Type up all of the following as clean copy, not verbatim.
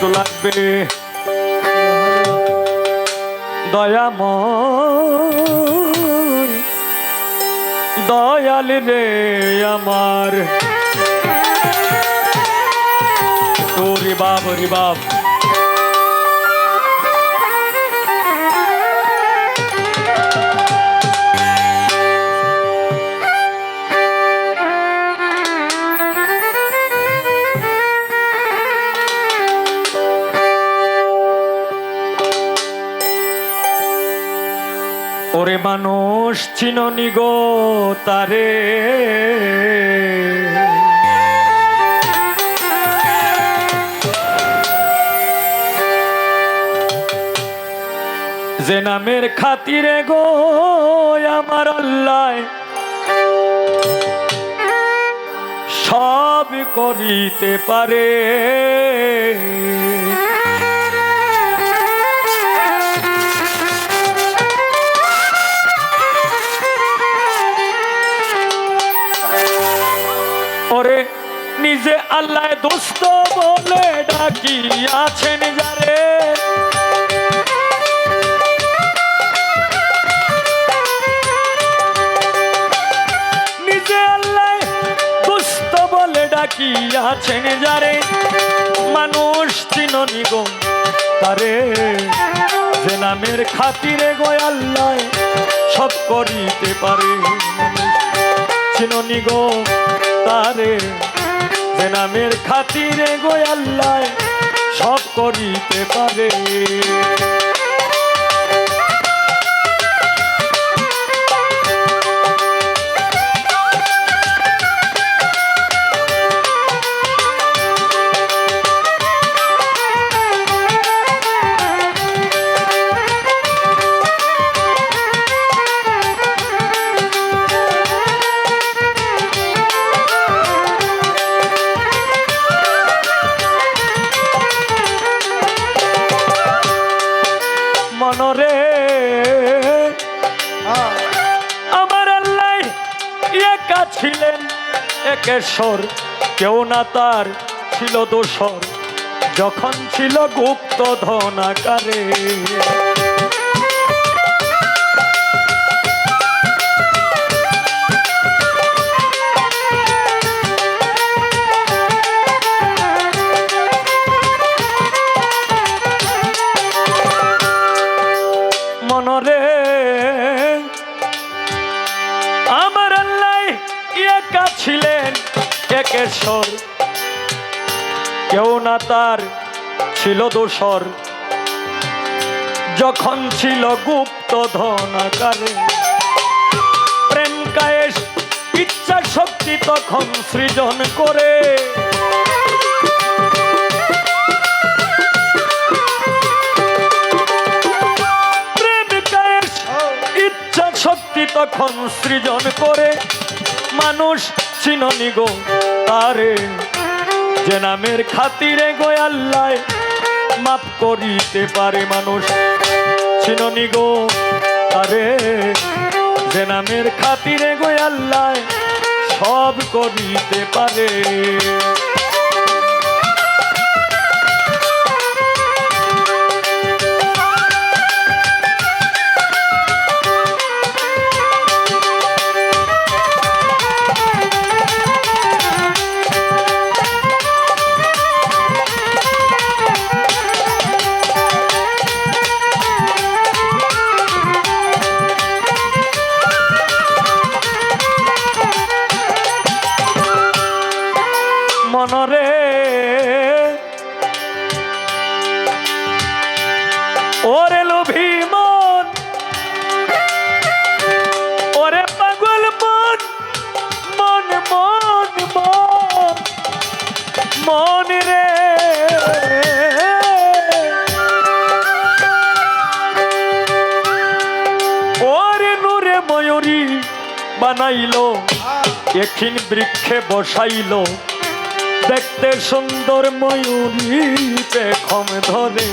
একটু লাগবে দয়াময় দয়াল রে আমার রে বাপ রে বাপ ওরে মানুষ চিননি গো তারে যে নামের খাতিরে গো আমার আল্লাহ সব করিতে পারে ওরে নিজে আল্লাহ দোস্ত বলে ডাকিয়াছেন যারে নিজে আল্লাহ দোস্ত বলে ডাকিয়াছেন যারে মানুষ চিননি গো তারে যে নামের খাতিরে গো আল্লাহ সব করিতে পারে চিননি গো তারে যে নামের খাতিরে গো আল্লাহ সব করিতে পারে মনরে আমার আল্লাহ একা ছিলেন একেশ্বর কেউ না তার ছিল দোসর যখন ছিল গুপ্ত ধন আকারে মনরে আমার আল্লাহ একা ছিলেন একেশ্বর কেউ না তার ছিল দোসর যখন ছিল গুপ্ত ধন আকারে প্রেম কায়েশ ইচ্ছা শক্তি তখন সৃজন করে শক্তি তখন সৃজন করে মানুষ চিননি গো তারে যে নামের খাতিরে গো আল্লাহ মাফ করিতে পারে মানুষ চিননি গো তারে যে নামের খাতিরে গো আল্লাহ সব করিতে পারে মনরে ওরে লোভী মন ওরে পাগল মন মন মন মন মন রে ওরে নূরে ময়ূরী বানাইলো এখিন বৃক্ষে বসাইলো দেখতে সুন্দর ময়ূরী পেখম ধরে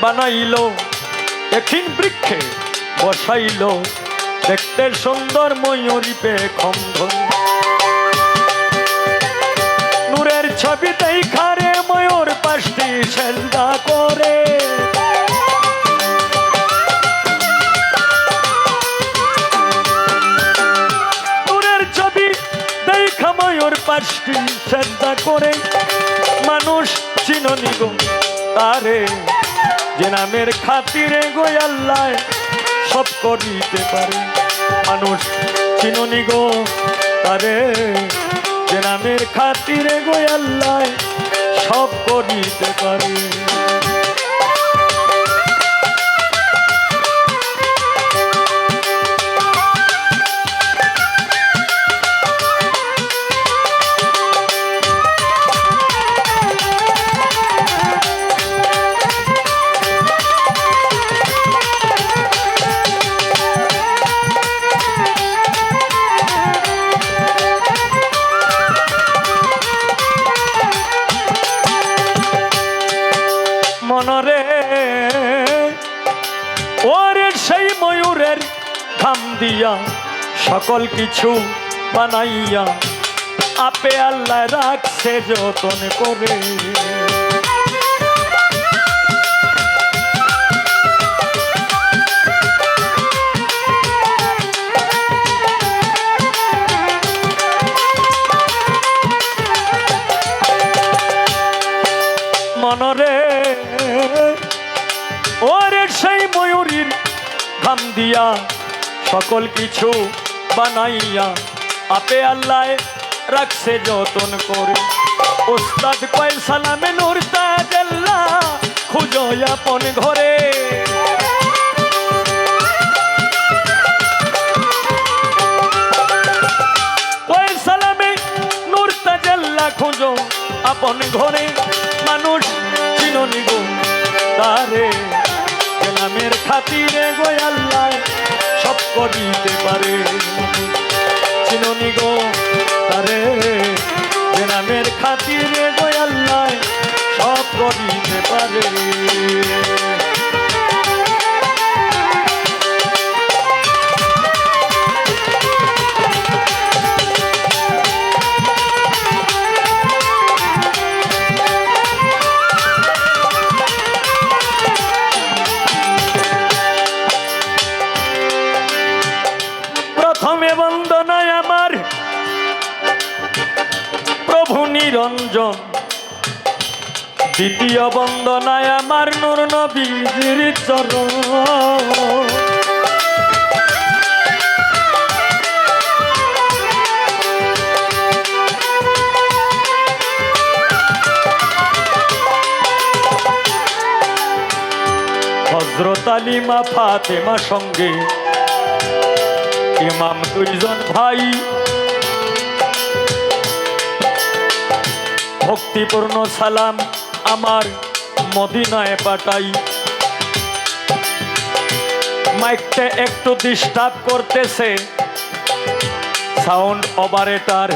বানাইল এখিন বৃক্ষে বসাইল দেখতে সুন্দর ময়ূরী পেখম ধরি নূরের ছবি দেখারে ময়ূর পাশটি সেজদা করে নূরের ছবি দেখা ময়ূর পাশটি সেজদা করে মানুষ চিননি গো তারে যে নামের খাতিরে গো আল্লাহ সব করিতে পারে মানুষ চিননি গো তারে যে নামের খাতিরে গো আল্লাহ সব করিতে পারে মনরে ওরে সেই ময়ূরের ঘাম দিয়া সকল কিছু বানাইয়া আপে আল্লাহ রাখছে যতন করে মনরে ওরে সেই ময়ূরীর ঘাম দিয়া সকল কিছু বানাইয়া আপে আল্লাহ রাখছে যতন করে উস্তাদ কয় সালামে নূর তাজাল্লাহ খুঁজো আপন ঘরে কয় সালামে নূর তাজাল্লাহ খুঁজো আপন ঘরে মানুষ চিননি গো তারে নামের খাতিরে গো আল্লাহ সব করিতে পারে চিননি গো তারে যে নামের খাতিরে গো আল্লাহ সব করিতে পারে প্রথমে বন্দনায় আমার প্রভু নিরঞ্জন দ্বিতীয় বন্দনায় আমার নূর নবীর চরণ হযরত আলী মা ফাতেমা সঙ্গে ইমাম দুইজন ভাই ভক্তিপূর্ণ সালাম আমার মদিনায় পাঠাই মাইকটা একটু ডিস্টার্ব করতেছে সাউন্ড অপারেটর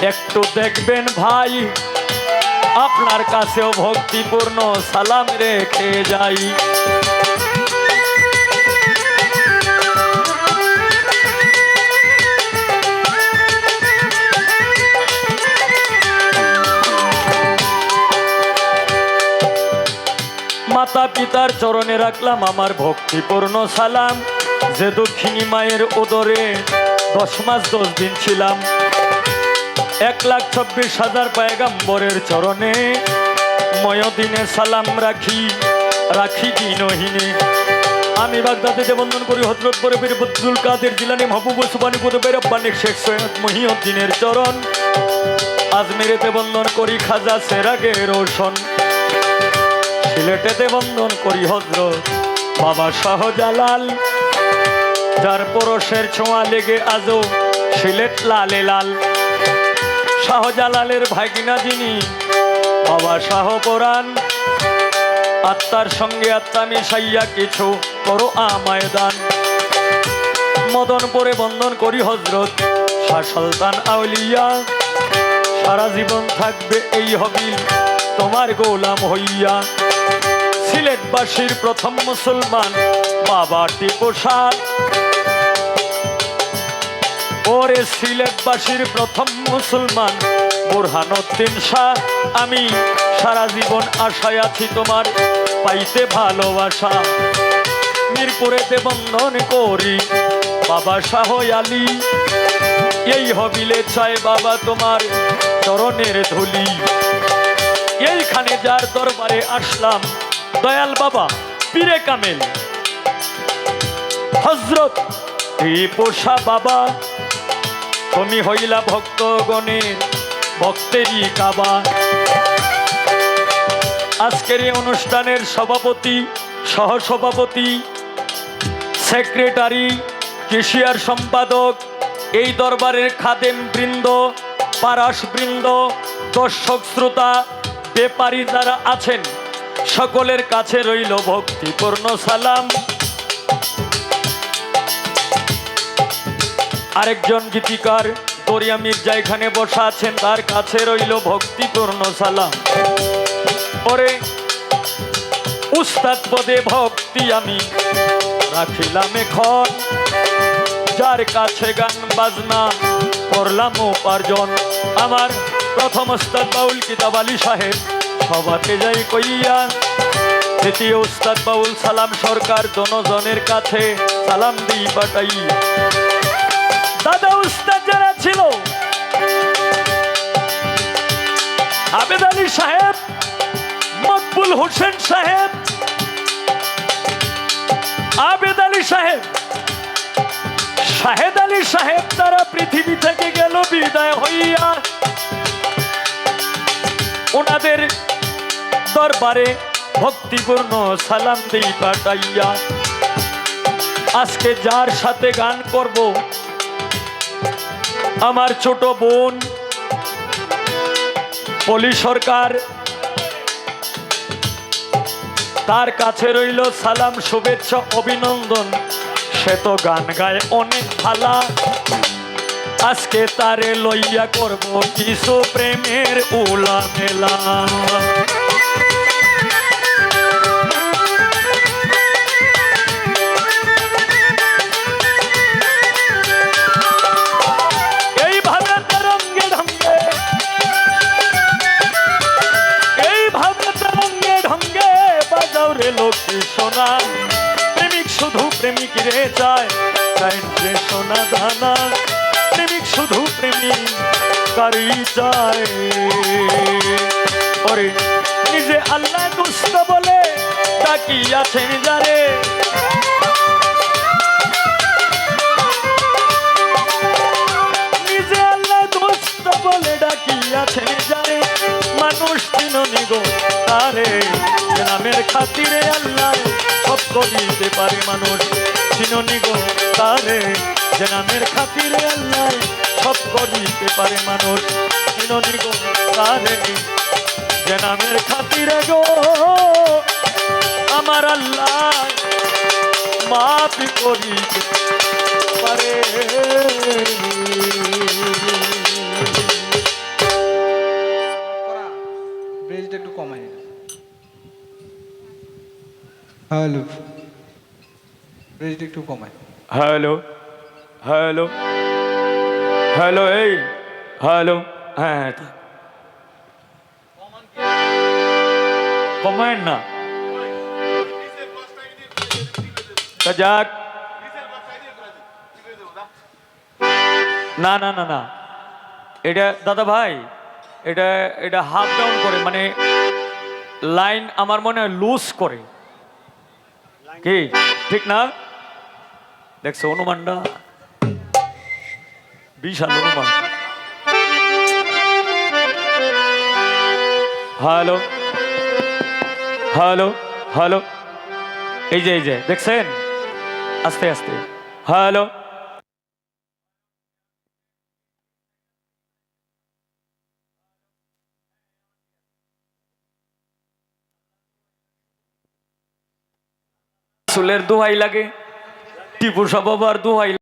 একটু দেখবেন ভাই আপনার কাছেও ভক্তিপূর্ণ সালাম রেখে যাই মাতা পিতার চরণে রাখলাম আমার ভক্তিপূর্ণ সালাম যে দক্ষিণী মায়ের উদরে 10 মাস 10 দিন ছিলাম 1,26,000 পয়গম্বরের চরণে ময়দিনে সালাম রাখি দিনহীনে আমি বাগদাদে বন্দন করি হযরত বরবীর আব্দুল কাদের জিলানী মাহবুব সুবহানী কুতুবে রব্বানী শেখ সৈয়দ মহিউদ্দিনের চরণ আজমিরেতে বন্দন করি খাজা সেরাগে রোশন সিলেটেতে বন্দন করি হযরত বাবা শাহজালাল যার পরশের ছোঁয়া লেগে আজও সিলেট লালে লাল শাহজালালের ভাগিনা যিনি বাবা শাহপরাণ আত্মার সঙ্গে আত্মা মিশাইয়া কিছু করো আমায় দান মদনপুরে বন্দন করি হযরত শাহ সুলতান আউলিয়া সারা জীবন থাকবে এই হবি তোমার গোলাম হইয়া। সিলেটবাসীর প্রথম মুসলমান বাবা টিপু শাহ, ওরে সিলেটবাসীর প্রথম মুসলমান বুরহানুদ্দিন শাহ। আমি সারা জীবন আশায় আছি তোমার পাইতে ভালোবাসা। মিরপুরেতে বন্ধন করি বাবা শাহ আলী, এই হবিলে চাই বাবা তোমার চরণের ধুলি। এইখানে যার দরবারে আসলাম দয়াল বাবা পীরে কামেল হযরত টিপু শাহ বাবা, তুমি হইলা ভক্তগণের ভক্তেরই কাবা। আজকের এই অনুষ্ঠানের সভাপতি, সহসভাপতি, সেক্রেটারি, কেশিয়ার সম্পাদক, এই দরবারের খাদেম বৃন্দ, পারাস বৃন্দ, দর্শক শ্রোতা, ব্যাপারী যারা আছেন সকলের কাছে রইল ভক্তিপূর্ণ সালাম। আরেকজন গীতিকার দরিয়া মির্জা এখানে বসা আছেন, তার কাছে রইল ভক্তিপূর্ণ সালাম। পরে উস্তাদ পদে ভক্তি আমি রাখিলাম এখন, যার কাছে গান বাজনা করলাম উপার্জন। আমার প্রথম উস্তাদ বাউল কিতাব আলী সাহেব সবাকে যাই কইয়া, দ্বিতীয় উস্তাদ বাউল সালাম সরকার দনজনের কাছে সালাম দিই পাঠাইয়া। দাদা উস্তাদ যারা ছিল আবেদ আলী সাহেব, মকবুল হোসেন সাহেব, আবেদ আলী সাহেব, শাহেদ আলী সাহেব, তারা পৃথিবী থেকে গেল বিদায় হইয়া। ওনাদের দরবারে ভক্তিপূর্ণ সালাম দিই পাঠাইয়া। আজকে যার সাথে গান করব আমার ছোট বোন পলি সরকার, তার কাছে রইল সালাম, শুভেচ্ছা, অভিনন্দন। সে তো গান গায় অনেক ভালা, আজকে তারে লইয়া করব কিছু প্রেমের উলা মেলা। এইভাবে তরঙ্গে ঢঙ্গে, এইভাবে তরঙ্গে ঢঙ্গে বাজাও রে লক্ষ্মী সোনা। প্রেমিক শুধু প্রেমিক রে চায়, চায় রে সোনা ধানা। প্রেমিক শুধু প্রেমিক কারি চায়। ওরে নিজে আল্লাহ দুষ্ট বলে তাকিয়াছেন যারে, নিজে আল্লাহ দুষ্ট বলে ডাকিয়াছেন যারে। মানুষ চিননি গো তারে, নামের খাতিরে আল্লাহ সব করিতে পারে। মানুষ চিননি গো তারে, যে নামের খাতিরে আল্লাহ সব করিতে পারে। মানুষ চিননি গো তারে, যে নামের খাতিরে গো আমার আল্লাহ মাফ করিতে পারে। ব্রেজটা একটু কমাই। হ্যালো, ব্রেজটা একটু কমাই। হ্যালো হ্যালো হ্যালো, এই হ্যালো, হ্যাঁ হ্যাঁ কমেন্ট না তা যাক। না না না না, এটা দাদা ভাই, এটা এটা হাফ ডাউন করে, মানে লাইন আমার মনে হয় লুজ করে কি, ঠিক না? দেখছো অনুমানটা, বিশাল অনুমান। হ্যালো হ্যালো হ্যালো, এই যে দেখছেন, আস্তে আস্তে। হ্যালো, চুলের দোহাই লাগে, টিপু সাহেব আবার দোহাই